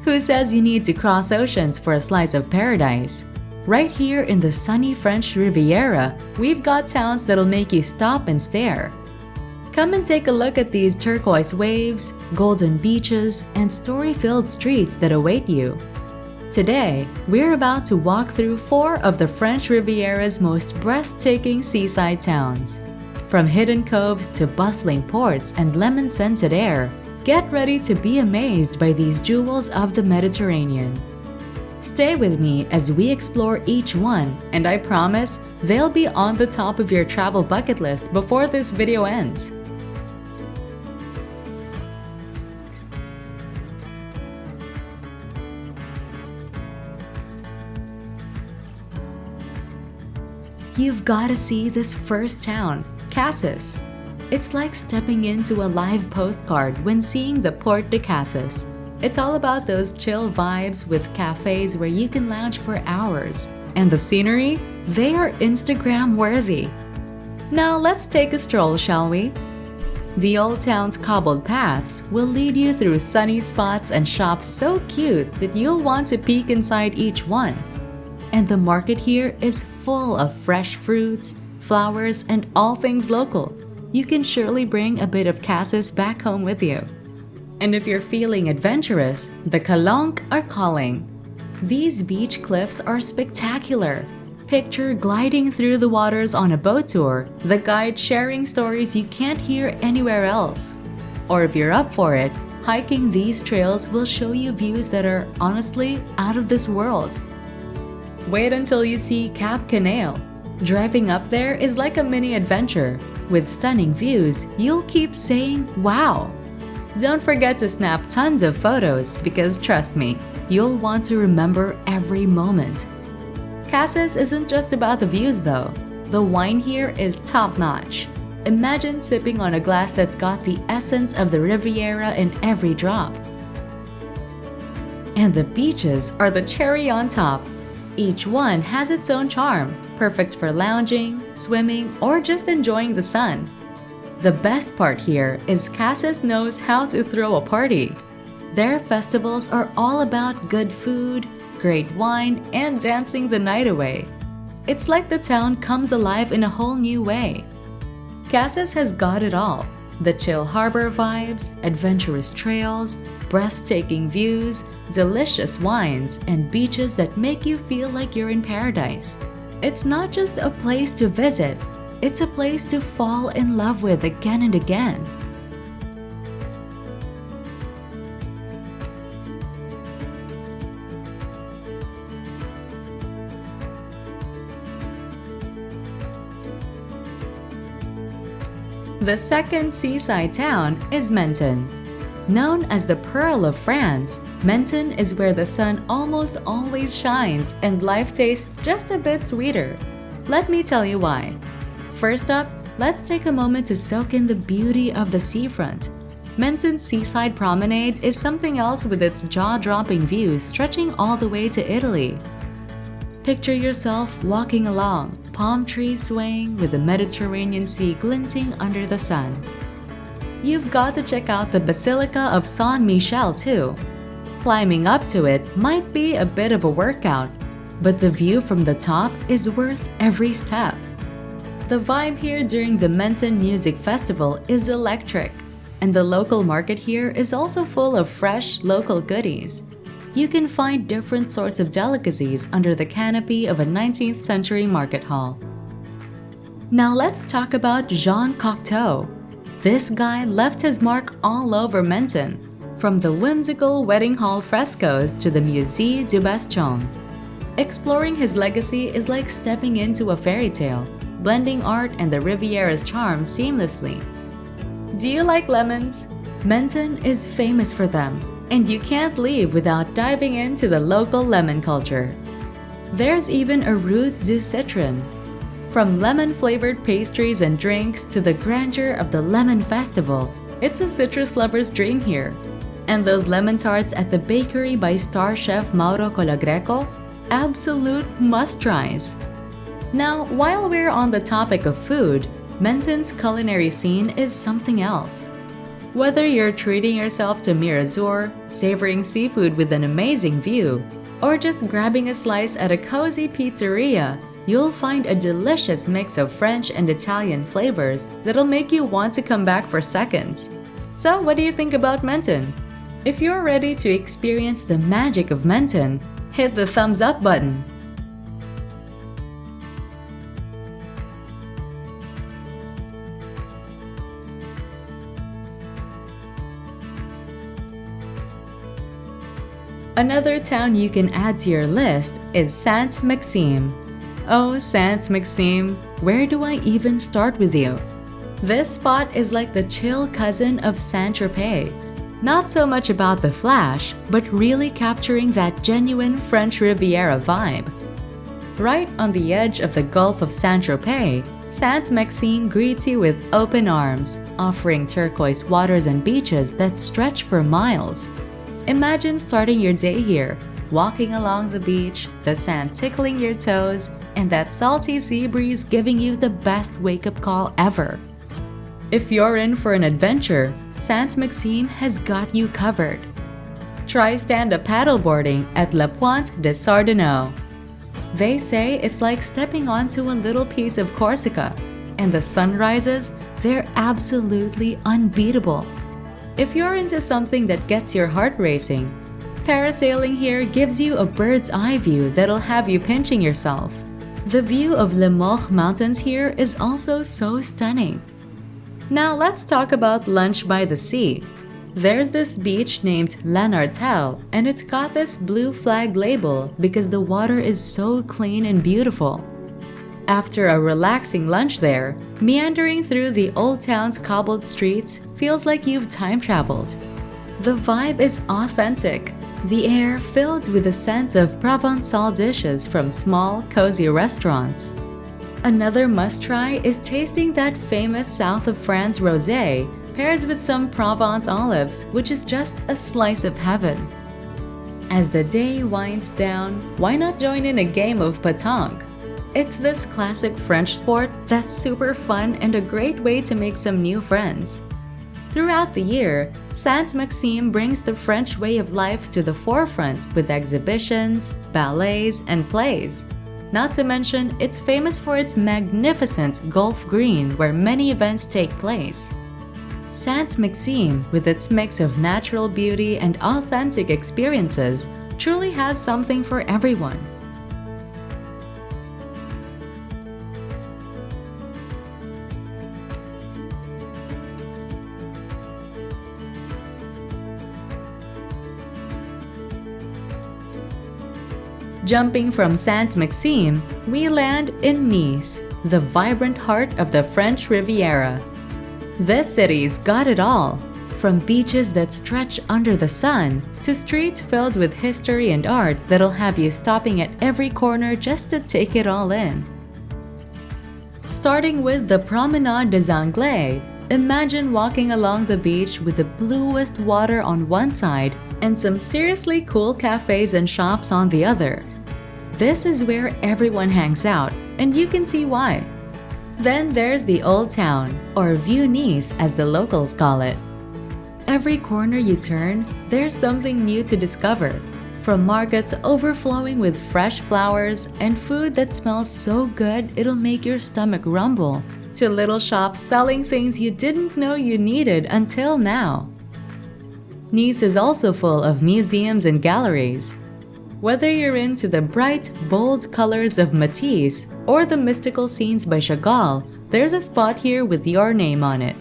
Who says you need to cross oceans for a slice of paradise? Right here in the sunny French Riviera, we've got towns that'll make you stop and stare. Come and take a look at these turquoise waves, golden beaches, and story-filled streets that await you. Today, we're about to walk through 4 of the French Riviera's most breathtaking seaside towns. From hidden coves to bustling ports and lemon-scented air, get ready to be amazed by these jewels of the Mediterranean. Stay with me as we explore each one, and I promise they'll be on the top of your travel bucket list before this video ends. You've got to see this first town, Cassis. It's like stepping into a live postcard when seeing the Port de Cassis. It's all about those chill vibes with cafes where you can lounge for hours. And the scenery? They are Instagram worthy. Now let's take a stroll, shall we? The old town's cobbled paths will lead you through sunny spots and shops so cute that you'll want to peek inside each one. And the market here is full of fresh fruits, flowers, and all things local. You can surely bring a bit of Cassis back home with you. And if you're feeling adventurous, the Calanques are calling. These beach cliffs are spectacular. Picture gliding through the waters on a boat tour, the guide sharing stories you can't hear anywhere else. Or if you're up for it, hiking these trails will show you views that are honestly out of this world. Wait until you see Cap Canaille. Driving up there is like a mini adventure. With stunning views, you'll keep saying, wow! Don't forget to snap tons of photos because trust me, you'll want to remember every moment. Cassis isn't just about the views though. The wine here is top-notch. Imagine sipping on a glass that's got the essence of the Riviera in every drop. And the beaches are the cherry on top. Each one has its own charm, perfect for lounging, swimming, or just enjoying the sun. The best part here is Cassis knows how to throw a party. Their festivals are all about good food, great wine, and dancing the night away. It's like the town comes alive in a whole new way. Cassis has got it all. The chill harbor vibes, adventurous trails, breathtaking views, delicious wines, and beaches that make you feel like you're in paradise. It's not just a place to visit, it's a place to fall in love with again and again. The second seaside town is Menton. Known as the Pearl of France, Menton is where the sun almost always shines and life tastes just a bit sweeter. Let me tell you why. First up, let's take a moment to soak in the beauty of the seafront. Menton's seaside promenade is something else with its jaw-dropping views stretching all the way to Italy. Picture yourself walking along, palm trees swaying with the Mediterranean Sea glinting under the sun. You've got to check out the Basilica of Saint-Michel too. Climbing up to it might be a bit of a workout, but the view from the top is worth every step. The vibe here during the Menton Music Festival is electric, and the local market here is also full of fresh, local goodies. You can find different sorts of delicacies under the canopy of a 19th century market hall. Now let's talk about Jean Cocteau. This guy left his mark all over Menton, from the whimsical wedding hall frescoes to the Musée du Bastion. Exploring his legacy is like stepping into a fairy tale, blending art and the Riviera's charm seamlessly. Do you like lemons? Menton is famous for them, and you can't leave without diving into the local lemon culture. There's even a route du citron. From lemon-flavored pastries and drinks to the grandeur of the Lemon Festival, it's a citrus lover's dream here. And those lemon tarts at the bakery by star chef Mauro Colagreco? Absolute must-tries. Now, while we're on the topic of food, Menton's culinary scene is something else. Whether you're treating yourself to Mirazor, savoring seafood with an amazing view, or just grabbing a slice at a cozy pizzeria, you'll find a delicious mix of French and Italian flavors that'll make you want to come back for seconds. So what do you think about Menton? If you're ready to experience the magic of Menton, hit the thumbs up button. Another town you can add to your list is Saint-Maxime. Oh, Saint-Maxime, where do I even start with you? This spot is like the chill cousin of Saint-Tropez. Not so much about the flash, but really capturing that genuine French Riviera vibe. Right on the edge of the Gulf of Saint-Tropez, Saint-Maxime greets you with open arms, offering turquoise waters and beaches that stretch for miles. Imagine starting your day here, walking along the beach, the sand tickling your toes, and that salty sea breeze giving you the best wake-up call ever. If you're in for an adventure, Saint-Maxime has got you covered. Try stand-up paddleboarding at La Pointe de Sardinot. They say it's like stepping onto a little piece of Corsica, and the sunrises, they're absolutely unbeatable. If you're into something that gets your heart racing, parasailing here gives you a bird's eye view that'll have you pinching yourself. The view of Les Maures Mountains here is also so stunning. Now let's talk about lunch by the sea. There's this beach named La Nartelle, and it's got this blue flag label because the water is so clean and beautiful. After a relaxing lunch there, meandering through the old town's cobbled streets feels like you've time traveled. The vibe is authentic, the air filled with the scent of Provençal dishes from small, cozy restaurants. Another must-try is tasting that famous south of France rosé paired with some Provence olives, which is just a slice of heaven. As the day winds down, why not join in a game of pétanque? It's this classic French sport that's super fun and a great way to make some new friends. Throughout the year, Saint-Maxime brings the French way of life to the forefront with exhibitions, ballets, and plays. Not to mention, it's famous for its magnificent Gulf Green where many events take place. Saint-Maxime, with its mix of natural beauty and authentic experiences, truly has something for everyone. Jumping from Saint-Maxime, we land in Nice, the vibrant heart of the French Riviera. This city's got it all, from beaches that stretch under the sun to streets filled with history and art that'll have you stopping at every corner just to take it all in. Starting with the Promenade des Anglais, imagine walking along the beach with the bluest water on one side and some seriously cool cafes and shops on the other. This is where everyone hangs out, and you can see why. Then there's the Old Town, or Vieux Nice as the locals call it. Every corner you turn, there's something new to discover. From markets overflowing with fresh flowers and food that smells so good it'll make your stomach rumble, to little shops selling things you didn't know you needed until now. Nice is also full of museums and galleries. Whether you're into the bright, bold colors of Matisse or the mystical scenes by Chagall, there's a spot here with your name on it.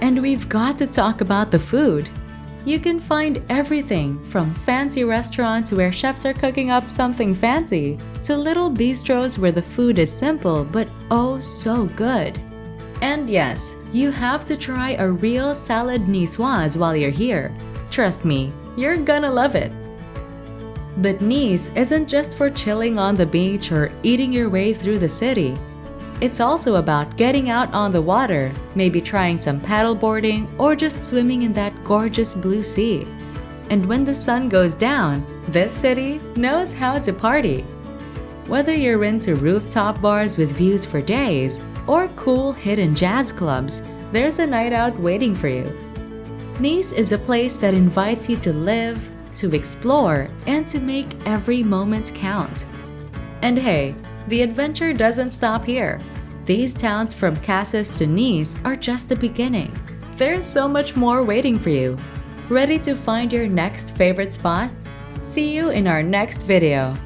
And we've got to talk about the food. You can find everything from fancy restaurants where chefs are cooking up something fancy to little bistros where the food is simple but oh so good. And yes, you have to try a real salad niçoise while you're here. Trust me, you're gonna love it. But Nice isn't just for chilling on the beach or eating your way through the city. It's also about getting out on the water, maybe trying some paddleboarding or just swimming in that gorgeous blue sea. And when the sun goes down, this city knows how to party. Whether you're into rooftop bars with views for days or cool hidden jazz clubs, there's a night out waiting for you. Nice is a place that invites you to live, to explore, and to make every moment count. And hey, the adventure doesn't stop here. These towns from Cassis to Nice are just the beginning. There's so much more waiting for you. Ready to find your next favorite spot? See you in our next video.